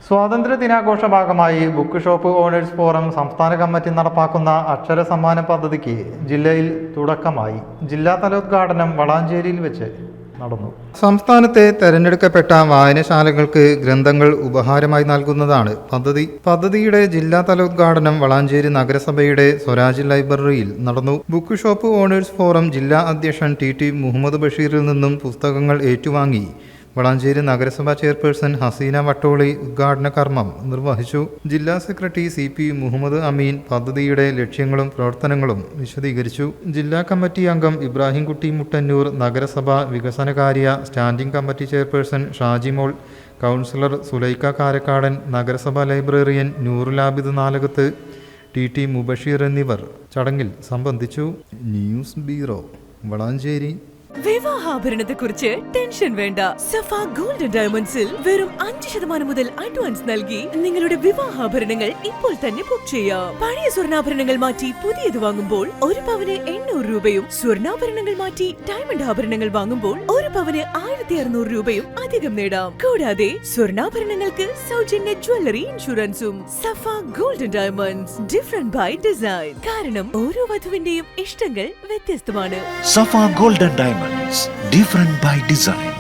സ്വാതന്ത്ര്യ ദിനാഘോഷ ഭാഗമായി ബുക്ക് ഷോപ്പ് ഓണേഴ്സ് ഫോറം സംസ്ഥാന കമ്മിറ്റി നടപ്പാക്കുന്ന അക്ഷര സമ്മാന പദ്ധതിക്ക് ജില്ലയിൽ തുടക്കമായി. ജില്ലാതല ഉദ്ഘാടനം വളാഞ്ചേരിയിൽ വെച്ച് നടന്നു. സംസ്ഥാനത്തെ തെരഞ്ഞെടുക്കപ്പെട്ട വായനശാലകൾക്ക് ഗ്രന്ഥങ്ങൾ ഉപഹാരമായി നൽകുന്നതാണ് പദ്ധതിയുടെ ജില്ലാതല ഉദ്ഘാടനം വളാഞ്ചേരി നഗരസഭയുടെ സ്വരാജ് ലൈബ്രറിയിൽ നടന്നു. ബുക്ക് ഷോപ്പ് ഓണേഴ്സ് ഫോറം ജില്ലാ അധ്യക്ഷൻ ടി മുഹമ്മദ് ബഷീറിൽ നിന്നും പുസ്തകങ്ങൾ ഏറ്റുവാങ്ങി വളാഞ്ചേരി നഗരസഭാ ചെയർപേഴ്സൺ ഹസീന വട്ടോളി ഉദ്ഘാടന കർമ്മം നിർവഹിച്ചു. ജില്ലാ സെക്രട്ടറി CP മുഹമ്മദ് അമീൻ പദ്ധതിയുടെ ലക്ഷ്യങ്ങളും പ്രവർത്തനങ്ങളും വിശദീകരിച്ചു. ജില്ലാ കമ്മിറ്റി അംഗം ഇബ്രാഹിംകുട്ടി മുട്ടന്നൂർ, നഗരസഭാ വികസനകാര്യ standing committee chairperson Shajimol, councillor Sulaika Karakkadan, നഗരസഭാ ലൈബ്രറിയൻ നൂറുലാബിദ് നാലകത്ത്, ടി മുബഷീർ എന്നിവർ ചടങ്ങിൽ സംബന്ധിച്ചു. News bureau, Valanchery. വിവാഹാഭരണത്തെക്കുറിച്ച് ടെൻഷൻ വേണ്ട. സഫ ഗോൾഡ് ഡയമണ്ട്സിൽ വെറും 5% മുതൽ അഡ്വാൻസ് നൽകി നിങ്ങളുടെ വിവാഹാഭരണങ്ങൾ ഇപ്പോൾ തന്നെ ബുക്ക് ചെയ്യാം. പഴയ സ്വർണ്ണാഭരണങ്ങൾ മാറ്റി പുതിയത് വാങ്ങുമ്പോൾ 1 പവന് 800 രൂപയും, സ്വർണ്ണാഭരണങ്ങൾ മാറ്റി ഡയമണ്ട് ആഭരണങ്ങൾ വാങ്ങുമ്പോൾ 1 പവന് 1600 രൂപയും അധികം നേടാം. കൂടാതെ സ്വർണ്ണാഭരണങ്ങൾക്ക് സൗജന്യ ജ്വല്ലറി ഇൻഷുറൻസും. Safa gold diamonds, different by design. കാരണം ഓരോ വധുവിന്റെയും ഇഷ്ടങ്ങൾ വ്യത്യസ്തമാണ്. Safa Golden Diamonds, different by design.